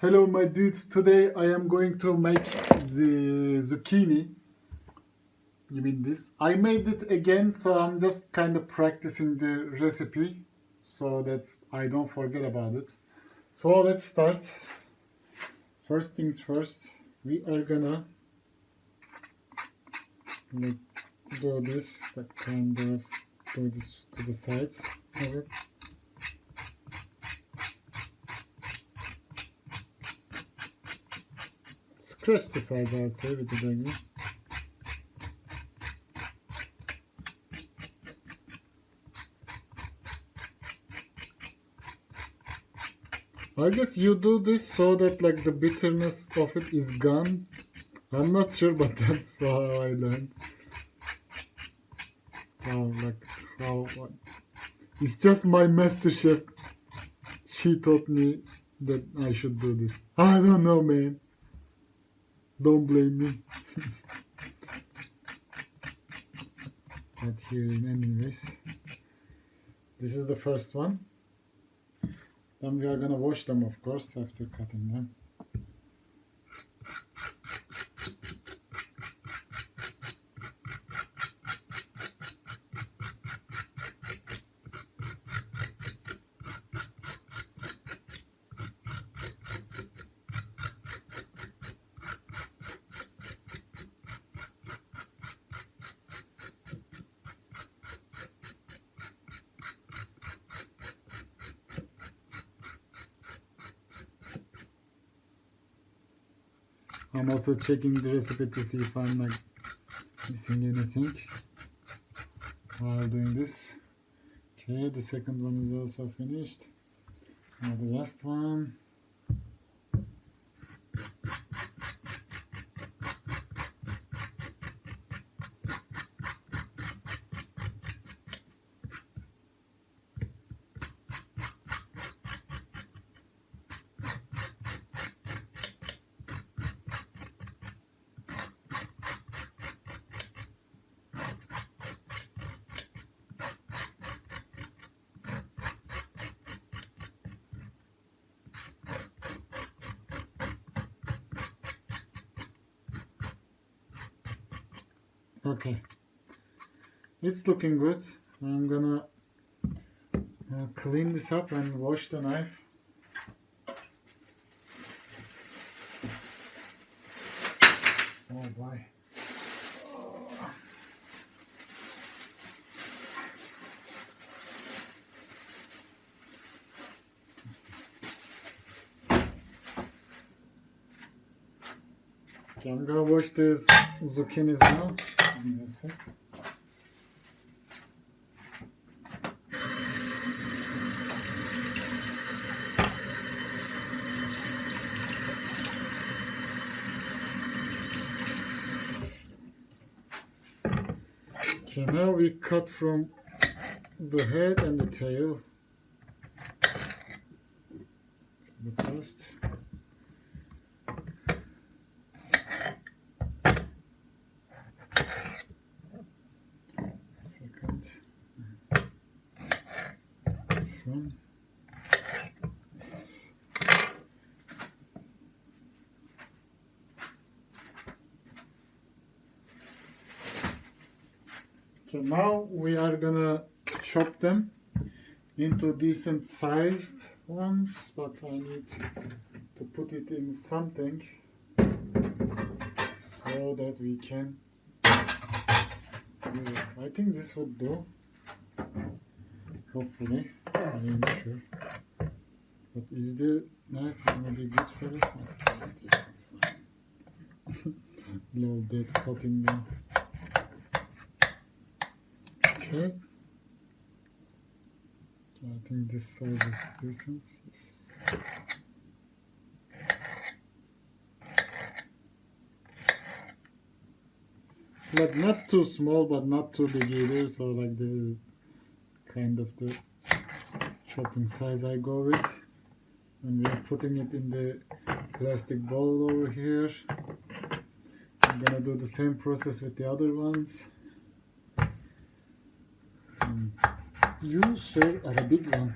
Hello my dudes, today I am going to make the zucchini. You mean this? I made it again, so I'm just kind of practicing the recipe so that I don't forget about it. So let's start. First things first, we are gonna like, do this, like kind of do this to the sides of it. Scratch the sides, I'll say, with the baby. I guess you do this so that like the bitterness of it is gone. I'm not sure, but that's how I learned. How it's just my master chef. She taught me that I should do this. I don't know, man. Don't blame me. But here, anyways, this is the first one. Then we are gonna wash them, of course, after cutting them. I'm also checking the recipe to see if I'm like missing anything while doing this. Okay, the second one is also finished. Now the last one. Okay, it's looking good. I'm gonna clean this up and wash the knife. Oh boy. Okay, I'm gonna wash these zucchinis now. Okay, now we cut from the head and the tail. The first. Second. This one. This. Okay, now we are gonna chop them into decent sized ones, but I need to put it in something so that we can use it. I think this would do, hopefully. I ain't sure, but is the knife gonna be good for it? I think it's decent. Little dead cutting now. Okay, I think this size is decent. Yes. Like not too small but not too big either, so like this is kind of the chopping size I go with. And we are putting it in the plastic bowl over here. I'm gonna do the same process with the other ones. You, sir, are a big one.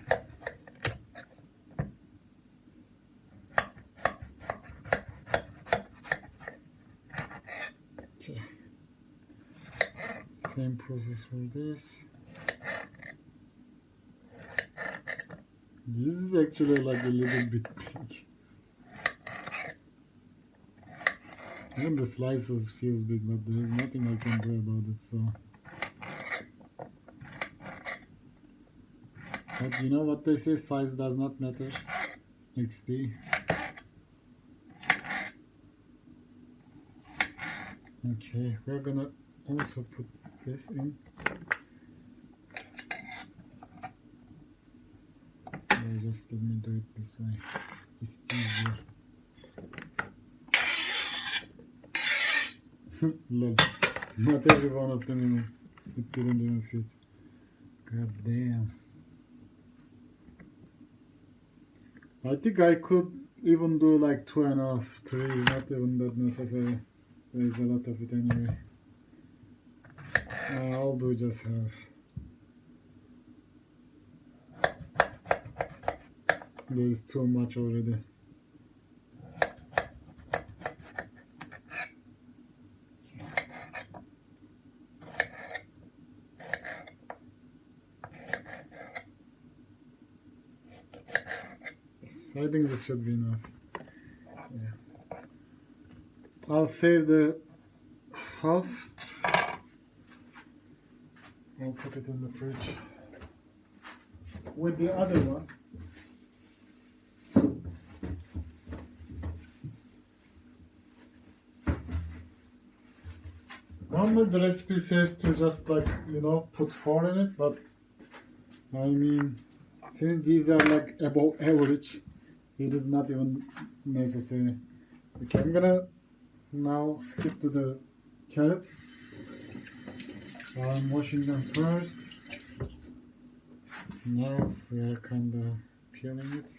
Same process for this. This is actually like a little bit big. Even the slices feels big, but there is nothing I can do about it. So, but you know what they say, size does not matter. XD. Okay, we're gonna also put this in. Just let me do it this way. It's easier. Lol. Not every one of them even. It didn't even fit. God damn. I think I could even do like 2.5, 3 is not even that necessary. There is a lot of it anyway. I'll do just half. There is too much already. Yes, I think this should be enough. Yeah. I'll save the half. I'll put it in the fridge with the other one. Normally the recipe says to just like, you know, put 4 in it, but I mean, since these are like above average, it is not even necessary. Okay, I'm gonna now skip to the carrots. I'm washing them first. Now we are kind of peeling it.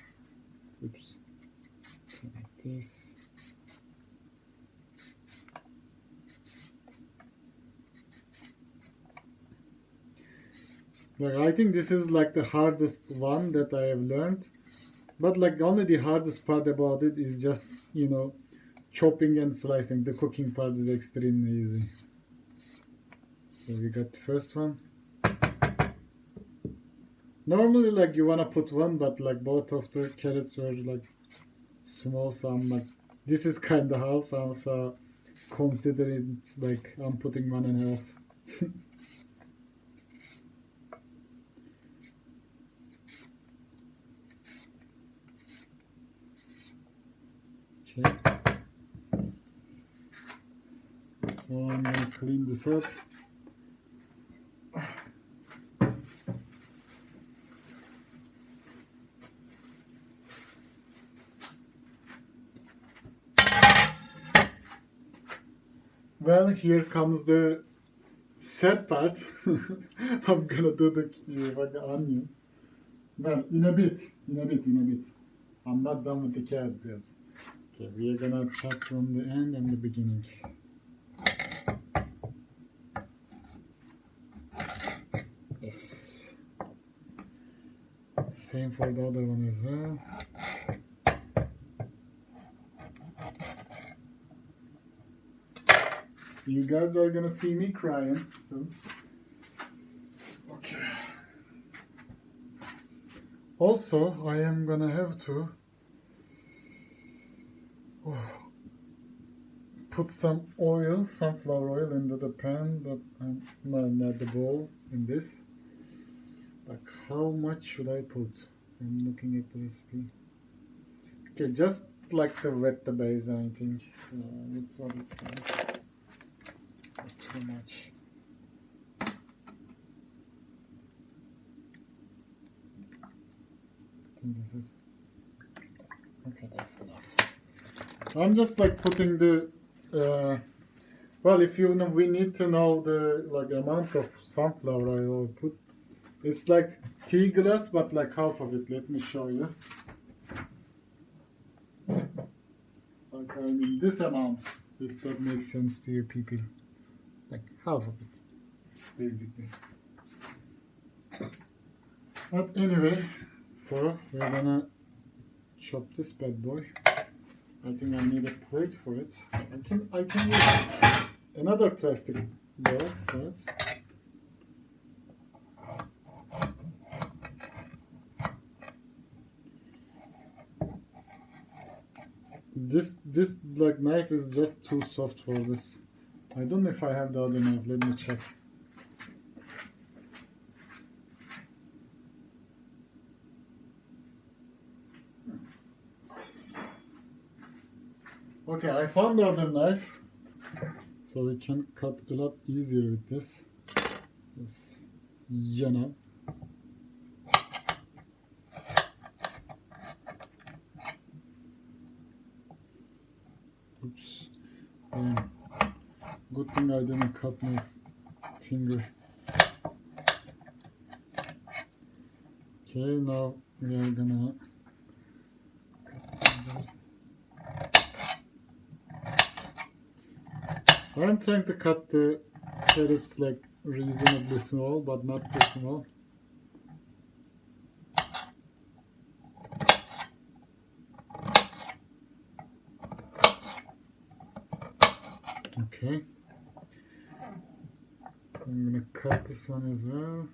Oops. Like this. Like, I think this is like the hardest one that I have learned. But like only the hardest part about it is just, you know, chopping and slicing. The cooking part is extremely easy. So we got the first one. Normally like you wanna put one, but like both of the carrots were like small, so I'm like, this is kind of half, so consider it like I'm putting 1.5. Okay. So I'm gonna clean this up. Well, here comes the sad part. I'm gonna do the onion. Well, in a bit. I'm not done with the carrots yet. Okay, we are gonna chop from the end and the beginning. Yes. Same for the other one as well. You guys are gonna see me crying soon. Okay. Also, I am gonna have to put some oil, sunflower oil, into the pan, but not the bowl, in this. Like, how much should I put? I'm looking at the recipe. Okay, just like to wet the base, I think. That's what it says. Not too much. I think this is okay. That's enough. I'm just like putting the. Well, if you know, we need to know the like amount of sunflower oil I put. It's like tea glass, but like half of it. Let me show you. Like, I mean, this amount, if that makes sense to you people. Like half of it, basically. But anyway, so we're gonna chop this bad boy. I think I need a plate for it. I can use another plastic bowl for it. This like knife is just too soft for this. I don't know if I have the other knife. Let me check. Okay, I found the other knife, so we can cut a lot easier with this. This, you know. Oops. Good thing I didn't cut my finger. Okay, now we are gonna. I'm trying to cut the carrots like reasonably small, but not too small. Okay. I'm gonna cut this one as well.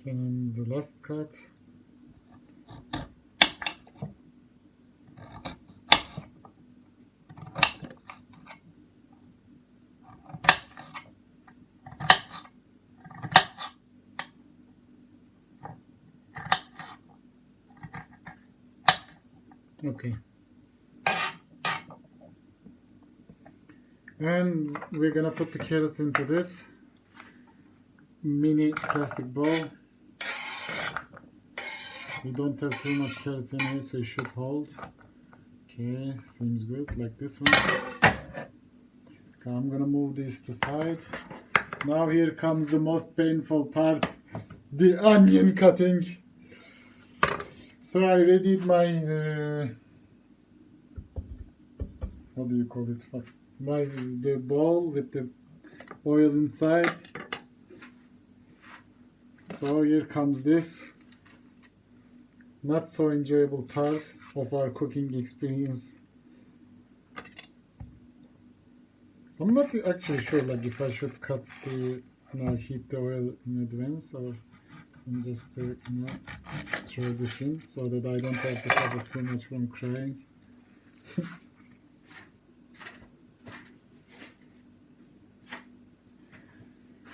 And the last cut. Okay. And we're gonna put the carrots into this mini plastic bowl. We don't have too much carrots in here, so it should hold. Okay, seems good, like this one. Okay, I'm gonna move these to side. Now here comes the most painful part, the onion cutting. So I readied my, what do you call it? The bowl with the oil inside. So here comes this not so enjoyable part of our cooking experience. I'm not actually sure like if I should cut the, heat the oil in advance or just throw this in so that I don't have to suffer too much from crying.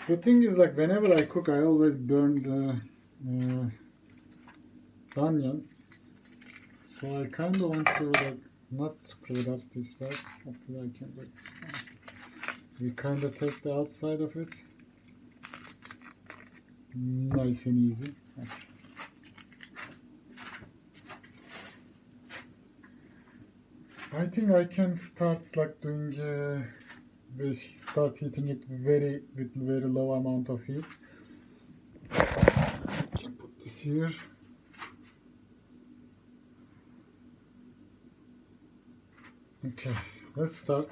The thing is, like, whenever I cook, I always burn the onion. So I kind of want to, like, not screw it up this way. Hopefully I can break this down. We kind of take the outside of it. Nice and easy. I think I can start, like, doing... we start heating it with very low amount of heat. I can put this here. Okay, let's start.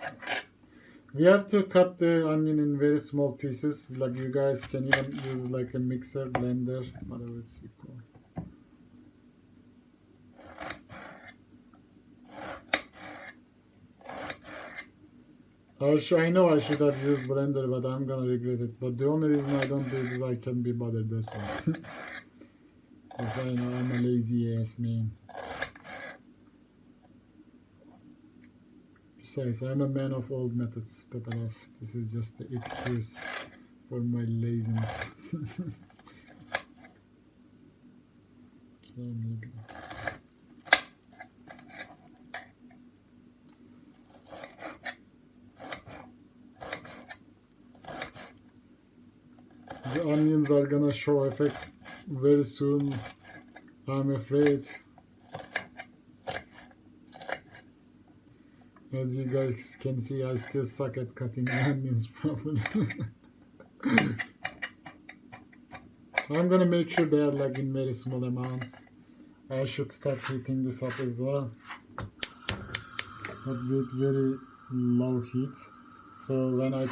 We have to cut the onion in very small pieces. Like, you guys can even use like a mixer, blender, whatever it's called. I know I should have used blender, but I'm gonna regret it. But the only reason I don't do it is I can't be bothered, that's why. Because I know I'm a lazy ass man. Besides, I'm a man of old methods, but this is just the excuse for my laziness. Okay, maybe. The onions are gonna show effect very soon, I'm afraid. As you guys can see, I still suck at cutting onions properly. I'm gonna make sure they are like in very small amounts. I should start heating this up as well, but with very low heat. So when I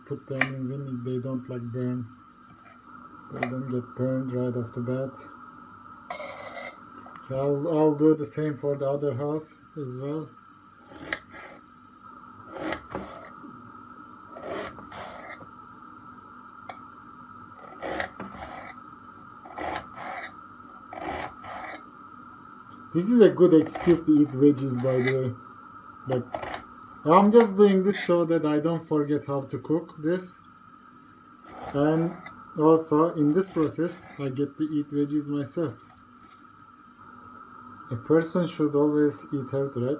put the onions in, they don't like burn. They don't get burned right off the bat. So I'll do the same for the other half. as well. This is a good excuse to eat veggies, by the way. Like, I'm just doing this so that I don't forget how to cook this. And also, in this process, I get to eat veggies myself. A person should always eat healthy, right?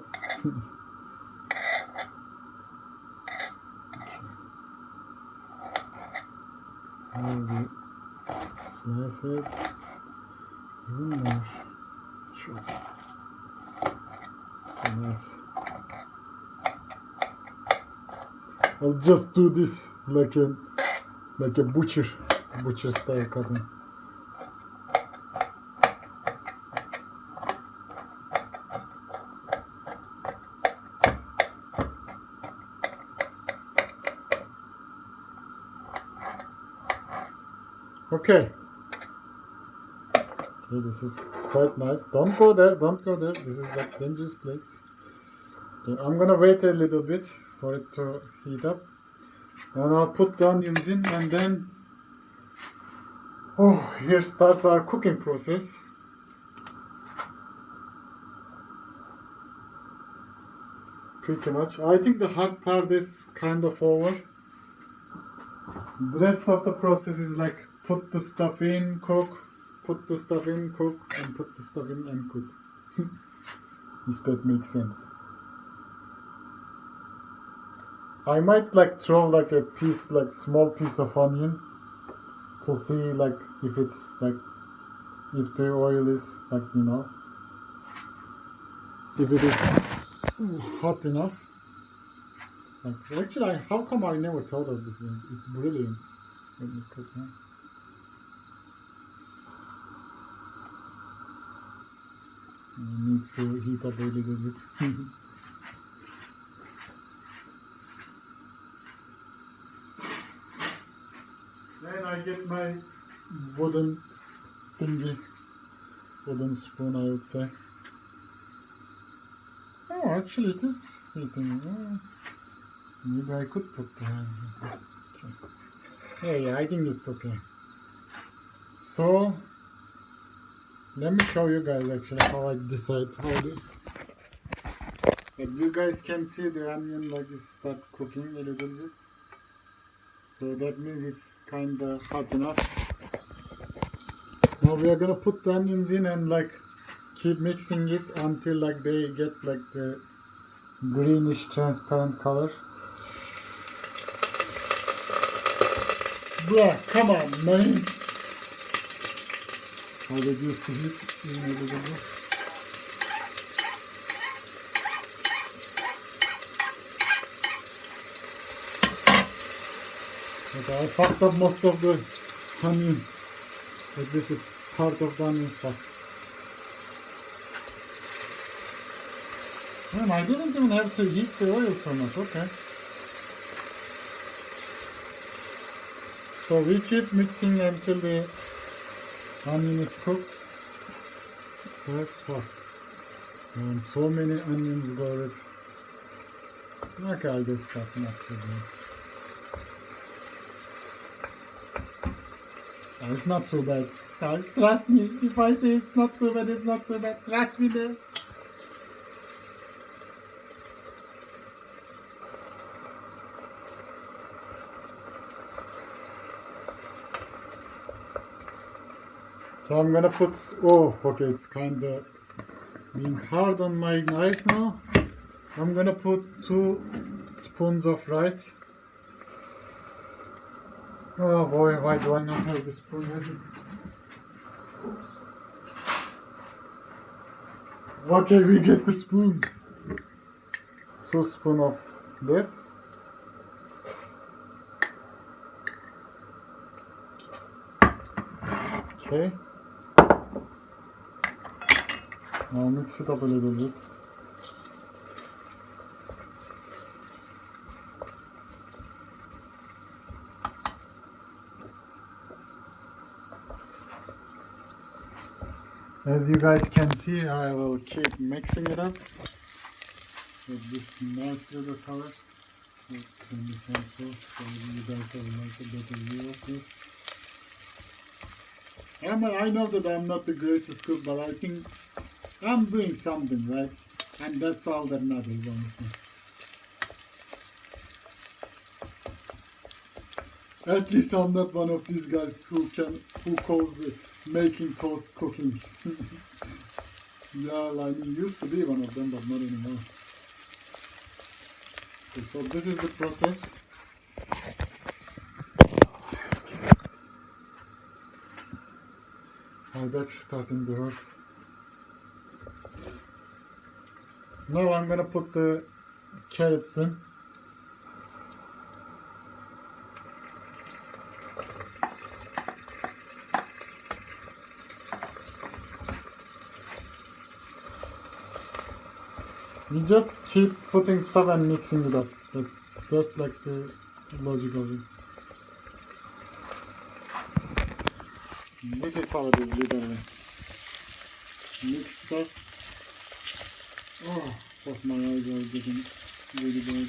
Now we slice it even more. Sure. So nice. I'll just do this like a butcher style cutting. Okay. Okay, this is quite nice. Don't go there, don't go there. This is like dangerous place. Okay, I'm gonna wait a little bit for it to heat up. And I'll put the onions in, and then here starts our cooking process. Pretty much. I think the hard part is kind of over. The rest of the process is like put the stuff in, cook, put the stuff in, cook, and put the stuff in and cook. If that makes sense. I might like throw like a piece, like small piece of onion to see like if it's like, if the oil is like, you know, if it is hot enough. Like, actually, how come I never thought of this one? It's brilliant. Let me cook now. It needs to heat up a little bit. Then I get my wooden thingy, wooden spoon, I would say. Oh, actually it is heating. Oh, maybe I could put the hand. Okay. Yeah, I think it's okay. So, let me show you guys actually how I decide how this. But you guys can see the onion like it start cooking a little bit. So that means it's kinda hot enough. Now we are gonna put the onions in and like keep mixing it until like they get like the greenish transparent color. Yeah, come on, man. I'll reduce the heat in a little bit. Okay, I fucked up most of the onion. But this is part of the onion stuff. Man, I didn't even have to heat the oil so much, okay. So we keep mixing until the onion is cooked. So fuck. And so many onions go with. Okay, I guess that's enough to do. It's not too bad. Guys, trust me. If I say it's not too bad, it's not too bad. Trust me there. So I'm gonna put, okay, it's kinda being hard on my eyes now. I'm gonna put 2 spoons of rice. Oh boy, why do I not have the spoon ready? Okay, we get the spoon. 2 spoons of this. Okay. Now mix it up a little bit. As you guys can see, I will keep mixing it up. get this nice little color. Turn this also so you guys have like a better view of this. I know that I'm not the greatest cook, but I think I'm doing something, right? And that's all that matters, honestly. At least I'm not one of these guys who calls making toast cooking. Yeah, I used to be one of them, but not anymore. Okay, so this is the process. My back's starting to hurt. Now I'm gonna put the carrots in. You just keep putting stuff and mixing it up. That's like the logic of it. This is how it is, literally. Mix stuff. Oh, fuck, my eyes are getting really bad.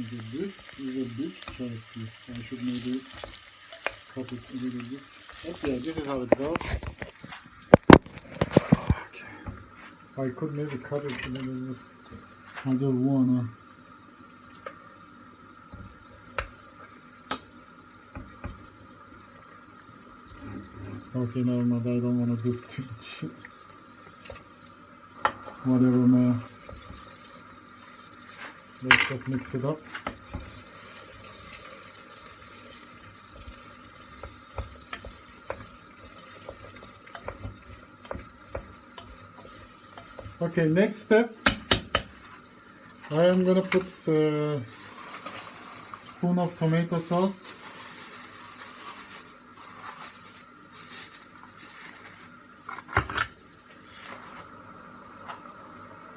Okay, this is a big carrot piece. I should maybe cut it a little bit. But yeah, this is how it goes. I could maybe cut it a little bit. I don't wanna. Okay, never mind. I don't wanna do stupid shit. Whatever, man. Let's just mix it up. Okay, next step. I am gonna put a spoon of tomato sauce.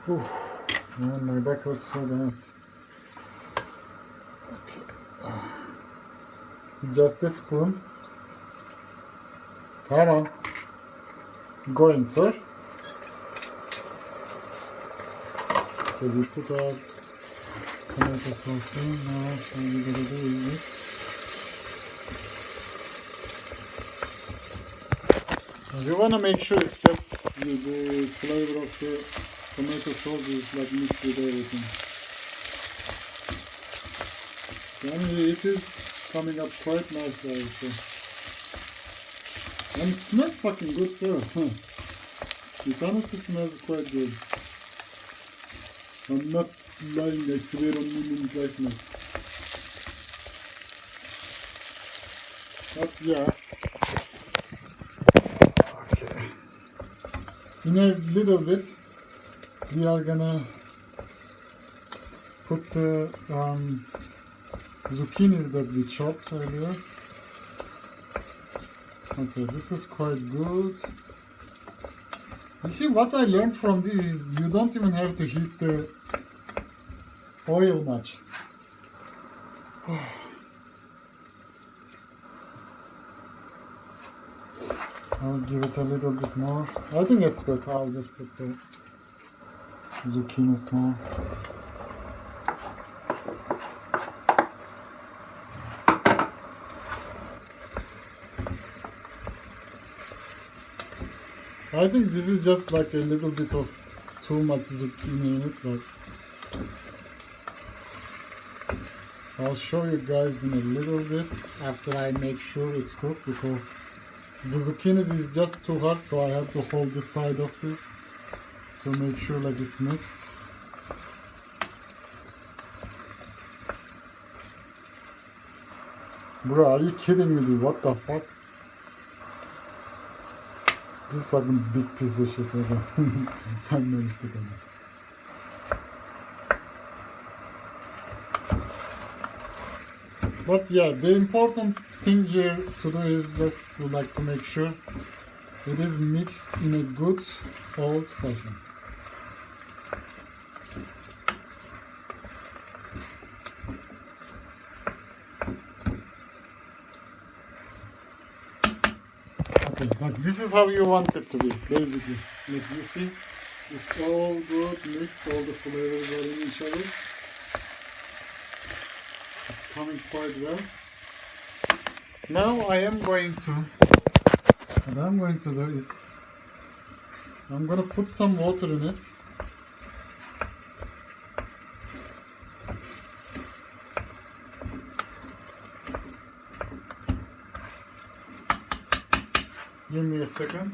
Ooh, man, my back hurts so bad. Okay. Just a spoon. Come on. Go in, sir. Okay, we put our tomato sauce in. Now what we gotta do is you wanna make sure it's just the flavor of the tomato sauce is like mixed with everything. And it is coming up quite nicely, I would say. And it smells fucking good too. It honestly smells quite good. I'm not lying, I swear on Moon's life now. But yeah. Okay. In a little bit, we are gonna put the zucchinis that we chopped earlier. Okay, this is quite good. You see, what I learned from this is you don't even have to heat the oil much. I'll give it a little bit more. I think it's good. I'll just put the zucchinis now. I think this is just like a little bit of too much zucchini in it, but I'll show you guys in a little bit after I make sure it's cooked, because the zucchinis is just too hot, so I have to hold the side of it to make sure like it's mixed. Bro, are you kidding me, dude? What the fuck? This is like a big piece of shit. I managed it. But yeah, the important thing here to do is just to like to make sure it is mixed in a good old fashion. Okay, like this is how you want it to be, basically. Like you see, it's all good mixed, all the flavors are in each other. It's coming quite well. Now what I'm going to do is, I'm going to put some water in it. Give me a second.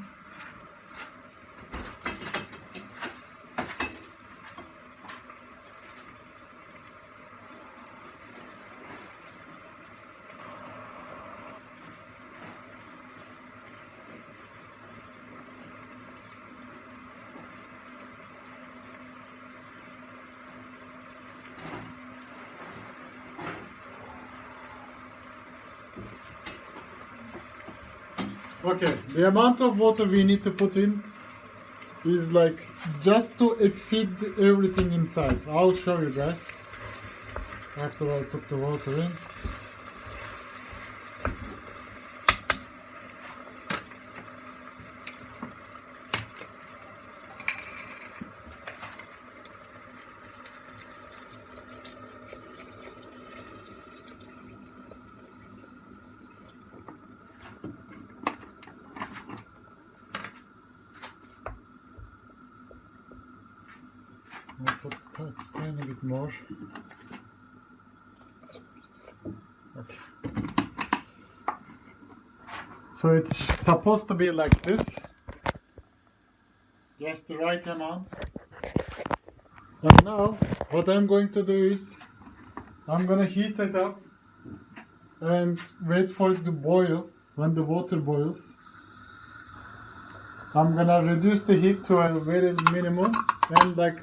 Okay, the amount of water we need to put in is like just to exceed everything inside. I'll show you guys after I put the water in. I'll put a tiny bit more. Okay. So it's supposed to be like this. Just the right amount. And now what I'm going to do is I'm going to heat it up and wait for it to boil. When the water boils, I'm going to reduce the heat to a very minimum and like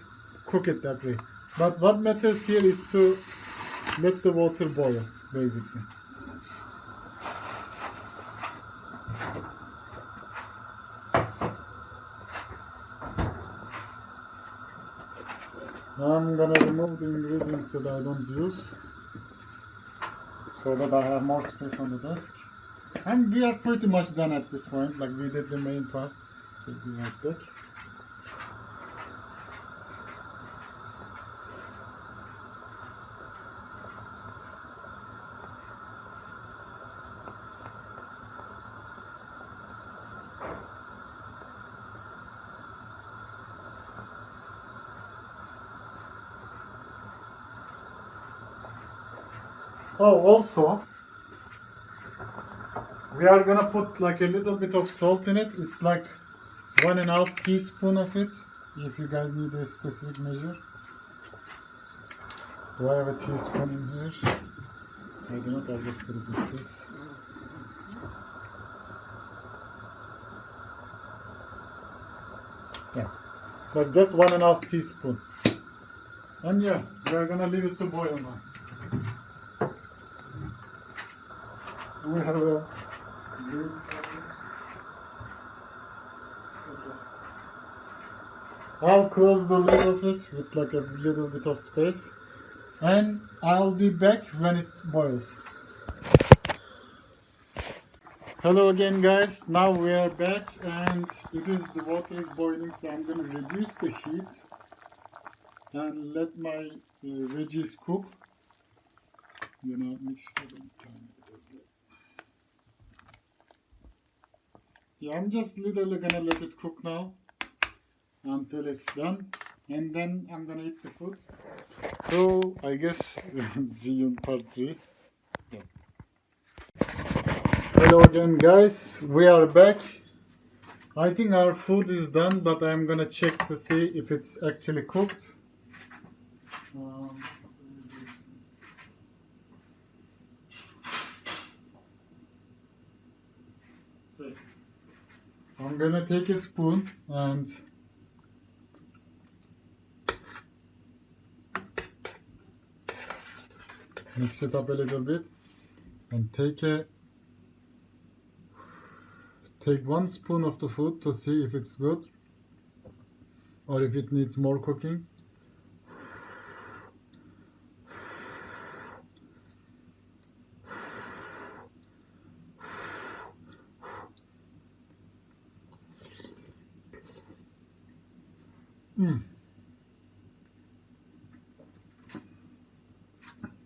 cook it that way. But what matters here is to let the water boil, basically. I'm gonna remove the ingredients that I don't use so that I have more space on the desk. And we are pretty much done at this point, like we did the main part. So be right back. Oh, also, we are gonna put like a little bit of salt in it. It's like 1.5 teaspoon of it, if you guys need a specific measure. Do I have a teaspoon in here? I do not, I'll just put it like this. Yeah, like just 1.5 teaspoon. And yeah, we're gonna leave it to boil now. We have a green. I'll close the lid of it with like a little bit of space, and I'll be back when it boils. Hello again, guys. Now we are back, and the water is boiling, so I'm gonna reduce the heat and let my veggies cook. Mix it a little bit. Yeah, I'm just literally gonna let it cook now until it's done, and then I'm gonna eat the food. So I guess see you in part 3. Yeah. Hello again, guys. We are back. I think our food is done, but I'm gonna check to see if it's actually cooked. I'm gonna take a spoon and mix it up a little bit, and take 1 spoon of the food to see if it's good or if it needs more cooking.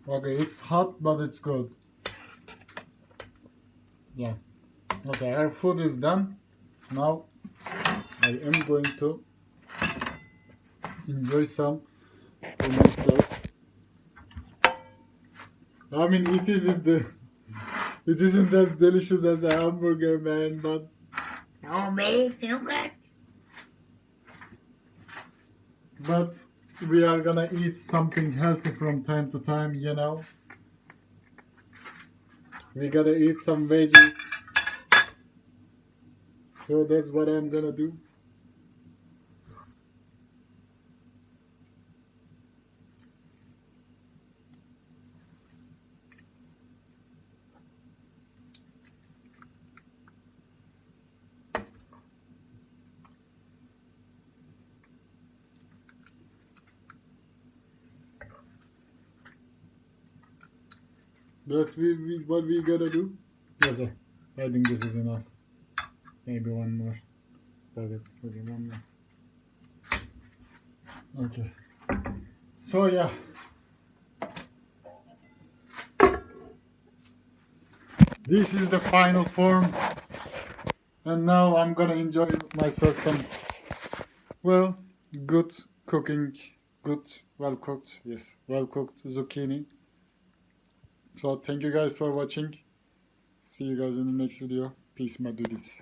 Okay, it's hot, but it's good. Yeah. Okay, our food is done. Now I am going to enjoy some for myself. I mean, it isn't as delicious as a hamburger, man, but Oh, babe, look at. but we are gonna eat something healthy from time to time, you know. We gotta eat some veggies. So that's what I'm gonna do. What we gotta do. Okay, I think this is enough. Maybe one more. Okay, one more. Okay. So yeah, this is the final form, and now I'm gonna enjoy myself some well, good cooking, good, well cooked, yes, well cooked zucchini. So thank you guys for watching. See you guys in the next video. Peace, my dudes.